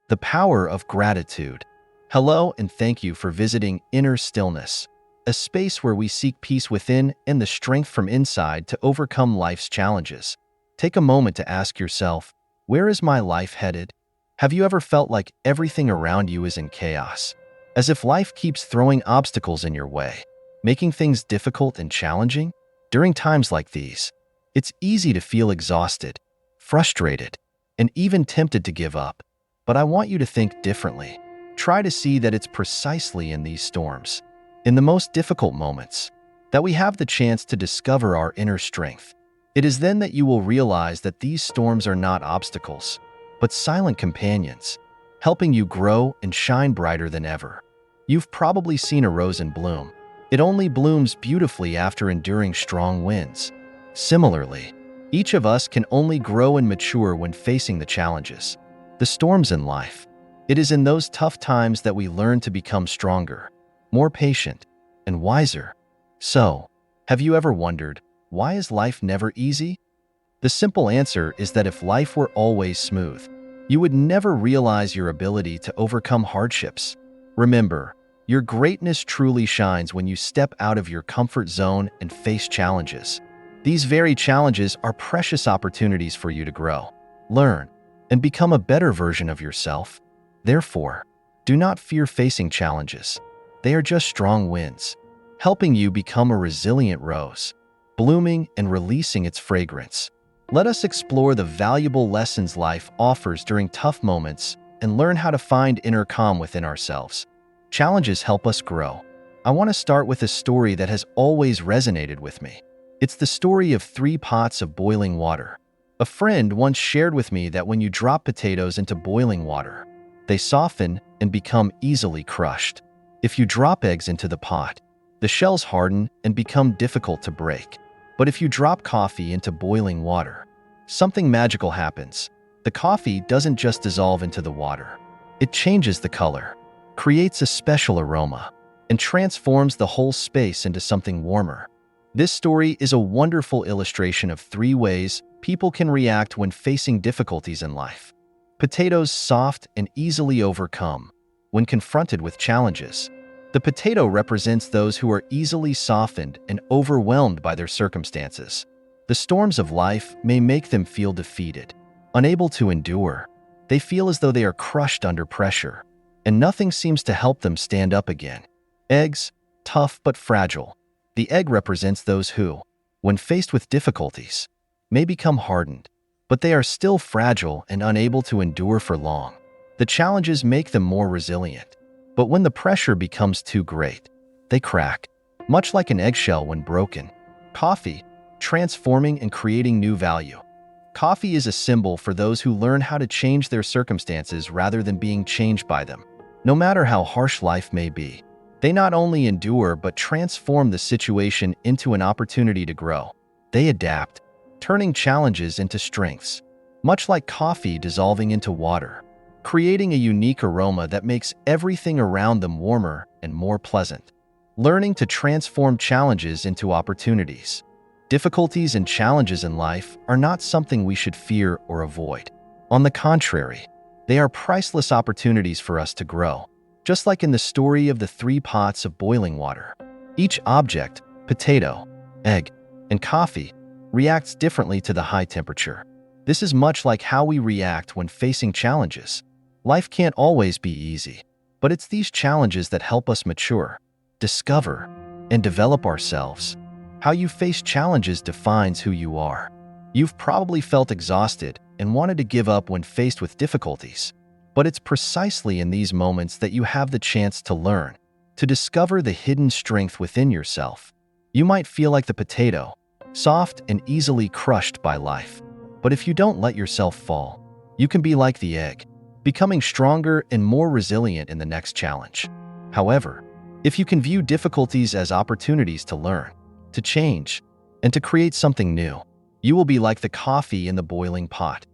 The power of gratitude. Hello and thank you for visiting Inner Stillness, a space where we seek peace within and the strength from inside to overcome life's challenges. Take a moment to ask yourself, where is my life headed? Have you ever felt like everything around you is in chaos? As if life keeps throwing obstacles in your way, making things difficult and challenging? During times like these, it's easy to feel exhausted, frustrated, and even tempted to give up. But I want you to think differently. Try to see that it's precisely in these storms, in the most difficult moments, that we have the chance to discover our inner strength. It is then that you will realize that these storms are not obstacles, but silent companions, helping you grow and shine brighter than ever. You've probably seen a rose in bloom. It only blooms beautifully after enduring strong winds. Similarly, each of us can only grow and mature when facing the challenges, the storms in life. It is in those tough times that we learn to become stronger, more patient, and wiser. So, have you ever wondered, why is life never easy? The simple answer is that if life were always smooth, you would never realize your ability to overcome hardships. Remember, your greatness truly shines when you step out of your comfort zone and face challenges. These very challenges are precious opportunities for you to grow, learn, and become a better version of yourself. Therefore, do not fear facing challenges. They are just strong winds, helping you become a resilient rose, blooming and releasing its fragrance. Let us explore the valuable lessons life offers during tough moments and learn how to find inner calm within ourselves. Challenges help us grow. I want to start with a story that has always resonated with me. It's the story of 3 pots of boiling water. A friend once shared with me that when you drop potatoes into boiling water, they soften and become easily crushed. If you drop eggs into the pot, the shells harden and become difficult to break. But if you drop coffee into boiling water, something magical happens. The coffee doesn't just dissolve into the water. It changes the color, creates a special aroma, and transforms the whole space into something warmer. This story is a wonderful illustration of 3 ways people can react when facing difficulties in life. Potatoes soft and easily overcome. When confronted with challenges, the potato represents those who are easily softened and overwhelmed by their circumstances. The storms of life may make them feel defeated, unable to endure. They feel as though they are crushed under pressure, and nothing seems to help them stand up again. Eggs, tough but fragile. The egg represents those who, when faced with difficulties, may become hardened, but they are still fragile and unable to endure for long. The challenges make them more resilient, but when the pressure becomes too great, they crack, much like an eggshell when broken. Coffee, transforming and creating new value. Coffee is a symbol for those who learn how to change their circumstances rather than being changed by them. No matter how harsh life may be, they not only endure but transform the situation into an opportunity to grow. They adapt, turning challenges into strengths, much like coffee dissolving into water, creating a unique aroma that makes everything around them warmer and more pleasant. Learning to transform challenges into opportunities. Difficulties and challenges in life are not something we should fear or avoid. On the contrary, they are priceless opportunities for us to grow. Just like in the story of the 3 pots of boiling water, each object, potato, egg, and coffee, reacts differently to the high temperature. This is much like how we react when facing challenges. Life can't always be easy, but it's these challenges that help us mature, discover, and develop ourselves. How you face challenges defines who you are. You've probably felt exhausted and wanted to give up when faced with difficulties. But it's precisely in these moments that you have the chance to learn, to discover the hidden strength within yourself. You might feel like the potato, soft and easily crushed by life. But if you don't let yourself fall, you can be like the egg, becoming stronger and more resilient in the next challenge. However, if you can view difficulties as opportunities to learn, to change, and to create something new, you will be like the coffee in the boiling pot,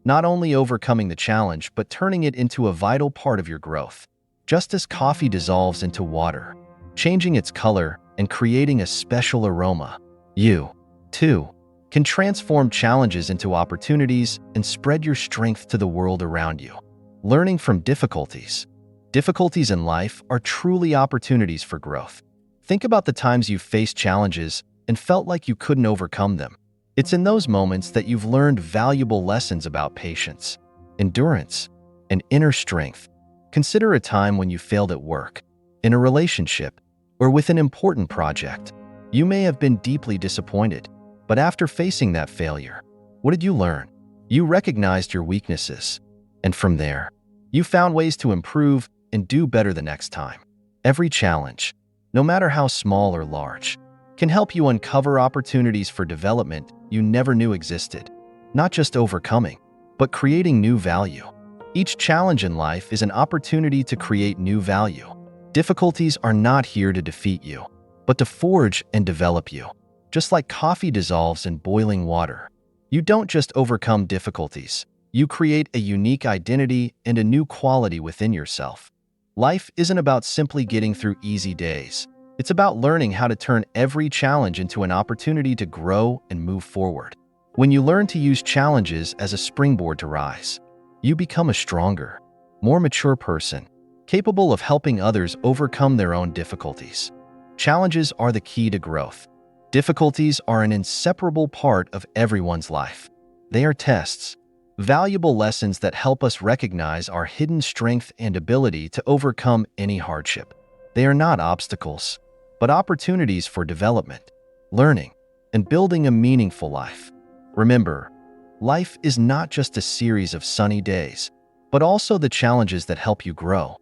not only overcoming the challenge but turning it into a vital part of your growth. Just as coffee dissolves into water, changing its color and creating a special aroma, you, too, can transform challenges into opportunities and spread your strength to the world around you. Learning from difficulties. Difficulties in life are truly opportunities for growth. Think about the times you've faced challenges and felt like you couldn't overcome them. It's in those moments that you've learned valuable lessons about patience, endurance, and inner strength. Consider a time when you failed at work, in a relationship, or with an important project. You may have been deeply disappointed, but after facing that failure, what did you learn? You recognized your weaknesses, and from there, you found ways to improve and do better the next time. Every challenge, no matter how small or large, can help you uncover opportunities for development you never knew existed. Not just overcoming, but creating new value. Each challenge in life is an opportunity to create new value. Difficulties are not here to defeat you, but to forge and develop you. Just like coffee dissolves in boiling water, you don't just overcome difficulties, you create a unique identity and a new quality within yourself. Life isn't about simply getting through easy days. It's about learning how to turn every challenge into an opportunity to grow and move forward. When you learn to use challenges as a springboard to rise, you become a stronger, more mature person, capable of helping others overcome their own difficulties. Challenges are the key to growth. Difficulties are an inseparable part of everyone's life. They are tests, valuable lessons that help us recognize our hidden strength and ability to overcome any hardship. They are not obstacles, but opportunities for development, learning, and building a meaningful life. Remember, life is not just a series of sunny days, but also the challenges that help you grow.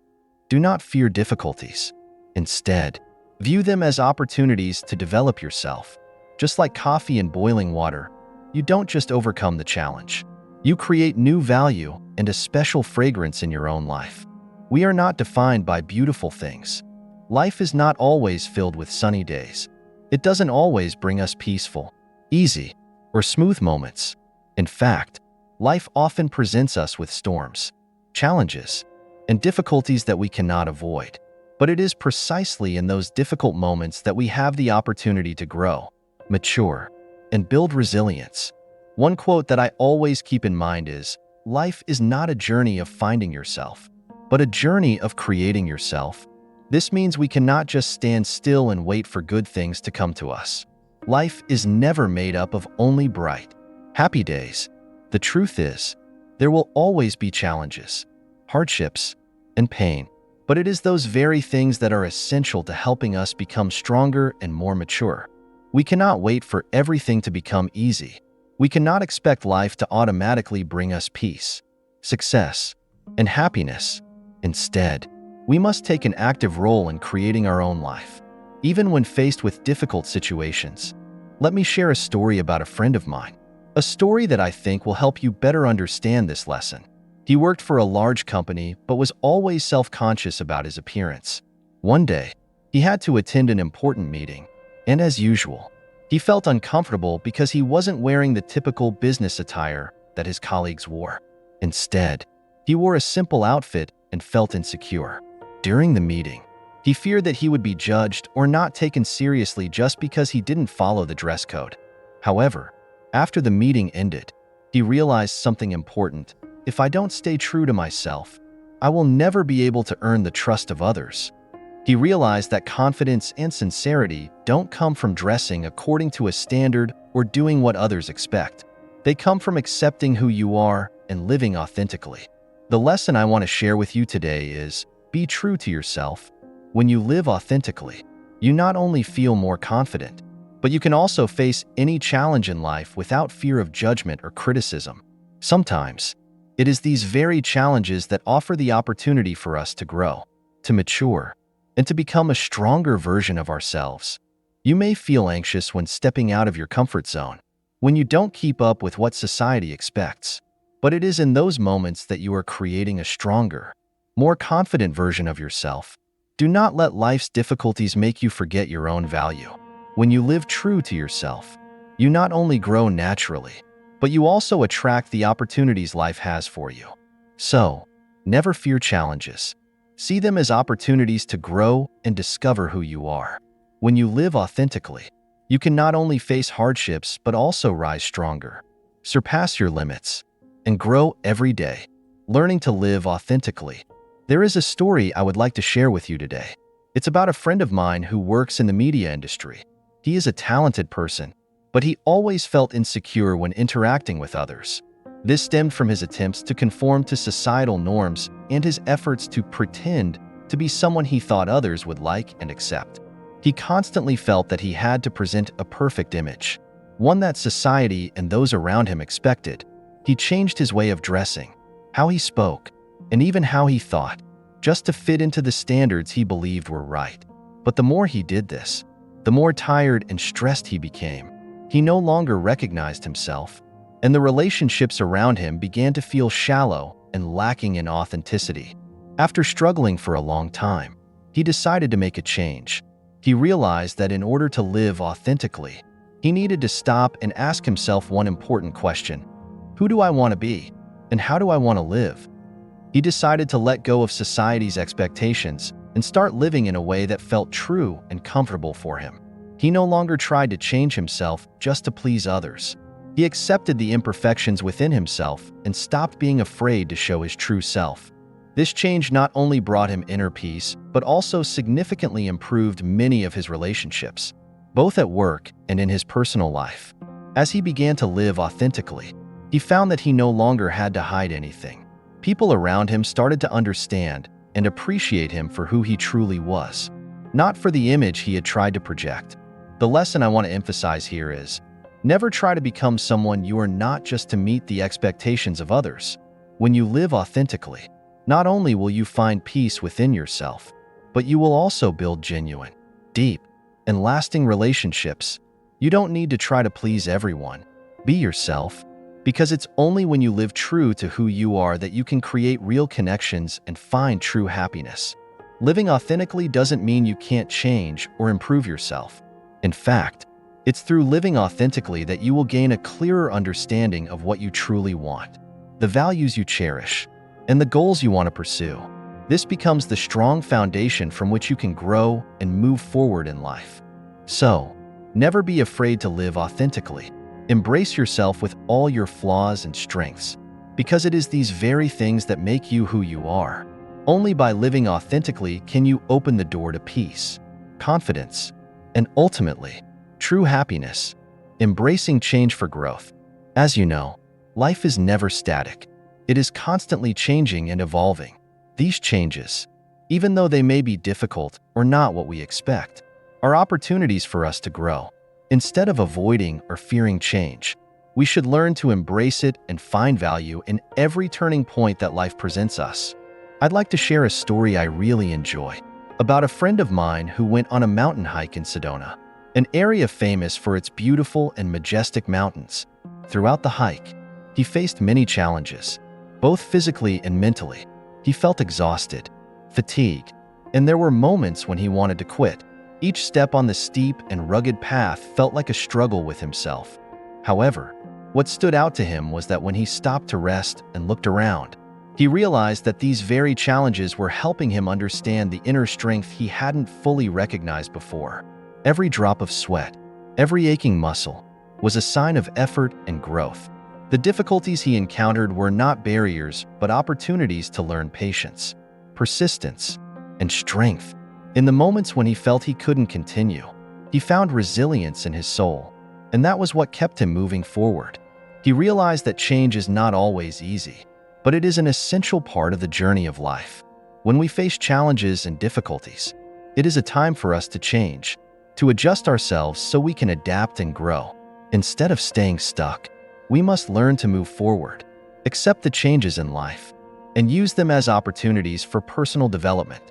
Do not fear difficulties. Instead, view them as opportunities to develop yourself. Just like coffee in boiling water, you don't just overcome the challenge. You create new value and a special fragrance in your own life. We are not defined by beautiful things. Life is not always filled with sunny days. It doesn't always bring us peaceful, easy, or smooth moments. In fact, life often presents us with storms, challenges, and difficulties that we cannot avoid. But it is precisely in those difficult moments that we have the opportunity to grow, mature, and build resilience. One quote that I always keep in mind is, "Life is not a journey of finding yourself, but a journey of creating yourself." This means we cannot just stand still and wait for good things to come to us. Life is never made up of only bright, happy days. The truth is, there will always be challenges, hardships, and pain. But it is those very things that are essential to helping us become stronger and more mature. We cannot wait for everything to become easy. We cannot expect life to automatically bring us peace, success, and happiness. Instead, we must take an active role in creating our own life, even when faced with difficult situations. Let me share a story about a friend of mine, a story that I think will help you better understand this lesson. He worked for a large company but was always self-conscious about his appearance. One day, he had to attend an important meeting, and as usual, he felt uncomfortable because he wasn't wearing the typical business attire that his colleagues wore. Instead, he wore a simple outfit and felt insecure. During the meeting, he feared that he would be judged or not taken seriously just because he didn't follow the dress code. However, after the meeting ended, he realized something important. If I don't stay true to myself, I will never be able to earn the trust of others. He realized that confidence and sincerity don't come from dressing according to a standard or doing what others expect. They come from accepting who you are and living authentically. The lesson I want to share with you today is, be true to yourself. When you live authentically, you not only feel more confident, but you can also face any challenge in life without fear of judgment or criticism. Sometimes, it is these very challenges that offer the opportunity for us to grow, to mature, and to become a stronger version of ourselves. You may feel anxious when stepping out of your comfort zone, when you don't keep up with what society expects. But it is in those moments that you are creating a stronger, more confident version of yourself. Do not let life's difficulties make you forget your own value. When you live true to yourself, you not only grow naturally, but you also attract the opportunities life has for you. So, never fear challenges. See them as opportunities to grow and discover who you are. When you live authentically, you can not only face hardships but also rise stronger, surpass your limits, and grow every day. learning to live authentically. There is a story I would like to share with you today. It's about a friend of mine who works in the media industry. He is a talented person, but he always felt insecure when interacting with others. This stemmed from his attempts to conform to societal norms and his efforts to pretend to be someone he thought others would like and accept. He constantly felt that he had to present a perfect image, one that society and those around him expected. He changed his way of dressing, how he spoke, and even how he thought, just to fit into the standards he believed were right. But the more he did this, the more tired and stressed he became. He no longer recognized himself, and the relationships around him began to feel shallow and lacking in authenticity. After struggling for a long time, he decided to make a change. He realized that in order to live authentically, he needed to stop and ask himself one important question: who do I want to be, and how do I want to live? He decided to let go of society's expectations and start living in a way that felt true and comfortable for him. He no longer tried to change himself just to please others. He accepted the imperfections within himself and stopped being afraid to show his true self. This change not only brought him inner peace, but also significantly improved many of his relationships, both at work and in his personal life. As he began to live authentically, he found that he no longer had to hide anything. People around him started to understand and appreciate him for who he truly was, not for the image he had tried to project. The lesson I want to emphasize here is, never try to become someone you are not just to meet the expectations of others. When you live authentically, not only will you find peace within yourself, but you will also build genuine, deep, and lasting relationships. You don't need to try to please everyone. Be yourself, because it's only when you live true to who you are that you can create real connections and find true happiness. Living authentically doesn't mean you can't change or improve yourself. In fact, it's through living authentically that you will gain a clearer understanding of what you truly want, the values you cherish, and the goals you want to pursue. This becomes the strong foundation from which you can grow and move forward in life. So, never be afraid to live authentically. Embrace yourself with all your flaws and strengths, because it is these very things that make you who you are. Only by living authentically can you open the door to peace, confidence, and ultimately, true happiness. Embracing change for growth. As you know, life is never static. It is constantly changing and evolving. These changes, even though they may be difficult or not what we expect, are opportunities for us to grow. Instead of avoiding or fearing change, we should learn to embrace it and find value in every turning point that life presents us. I'd like to share a story I really enjoy about a friend of mine who went on a mountain hike in Sedona, an area famous for its beautiful and majestic mountains. Throughout the hike, he faced many challenges, both physically and mentally. He felt exhausted, fatigued, and there were moments when he wanted to quit. Each step on the steep and rugged path felt like a struggle with himself. However, what stood out to him was that when he stopped to rest and looked around, he realized that these very challenges were helping him understand the inner strength he hadn't fully recognized before. Every drop of sweat, every aching muscle, was a sign of effort and growth. The difficulties he encountered were not barriers, but opportunities to learn patience, persistence, and strength. In the moments when he felt he couldn't continue, he found resilience in his soul, and that was what kept him moving forward. He realized that change is not always easy, but it is an essential part of the journey of life. When we face challenges and difficulties, it is a time for us to change, to adjust ourselves so we can adapt and grow. Instead of staying stuck, we must learn to move forward, accept the changes in life, and use them as opportunities for personal development.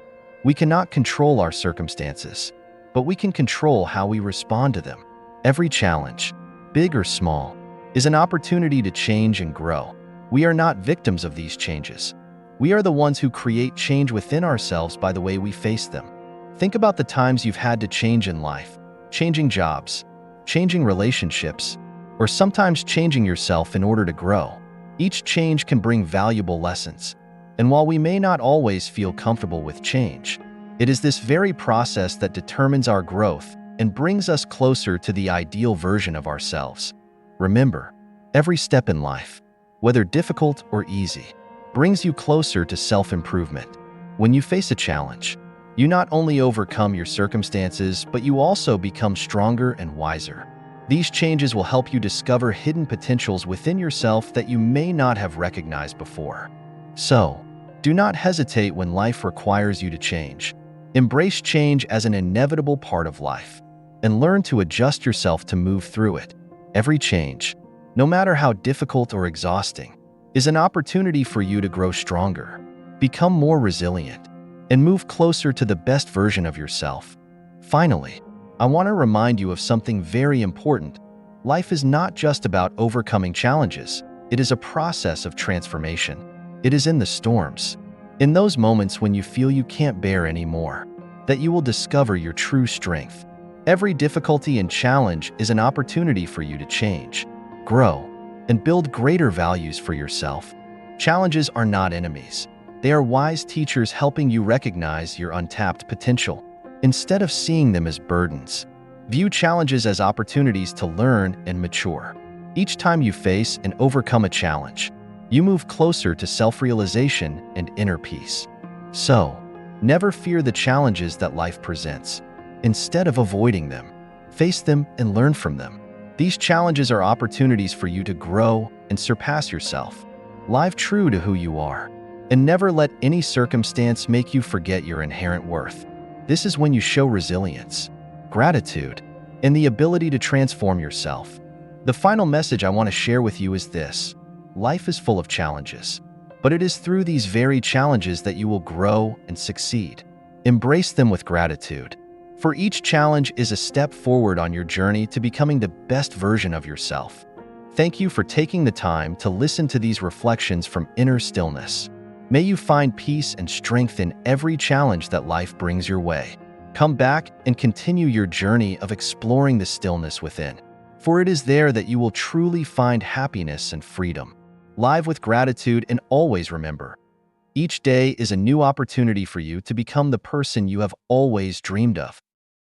We cannot control our circumstances, but we can control how we respond to them. Every challenge, big or small, is an opportunity to change and grow. We are not victims of these changes. We are the ones who create change within ourselves by the way we face them. Think about the times you've had to change in life, changing jobs, changing relationships, or sometimes changing yourself in order to grow. Each change can bring valuable lessons, and while we may not always feel comfortable with change, it is this very process that determines our growth and brings us closer to the ideal version of ourselves. Remember, every step in life, whether difficult or easy, brings you closer to self-improvement. When you face a challenge, you not only overcome your circumstances, but you also become stronger and wiser. These changes will help you discover hidden potentials within yourself that you may not have recognized before. So, do not hesitate when life requires you to change. Embrace change as an inevitable part of life, and learn to adjust yourself to move through it. Every change, no matter how difficult or exhausting, is an opportunity for you to grow stronger, become more resilient, and move closer to the best version of yourself. Finally, I want to remind you of something very important. Life is not just about overcoming challenges. It is a process of transformation. It is in the storms, in those moments when you feel you can't bear anymore, that you will discover your true strength. Every difficulty and challenge is an opportunity for you to change, grow, and build greater values for yourself. Challenges are not enemies. They are wise teachers helping you recognize your untapped potential. Instead of seeing them as burdens, view challenges as opportunities to learn and mature. Each time you face and overcome a challenge, you move closer to self-realization and inner peace. So, never fear the challenges that life presents. Instead of avoiding them, face them and learn from them. These challenges are opportunities for you to grow and surpass yourself. Live true to who you are, and never let any circumstance make you forget your inherent worth. This is when you show resilience, gratitude, and the ability to transform yourself. The final message I want to share with you is this: life is full of challenges, but it is through these very challenges that you will grow and succeed. Embrace them with gratitude, for each challenge is a step forward on your journey to becoming the best version of yourself. Thank you for taking the time to listen to these reflections from Inner Stillness. May you find peace and strength in every challenge that life brings your way. Come back and continue your journey of exploring the stillness within, for it is there that you will truly find happiness and freedom. Live with gratitude, and always remember, each day is a new opportunity for you to become the person you have always dreamed of.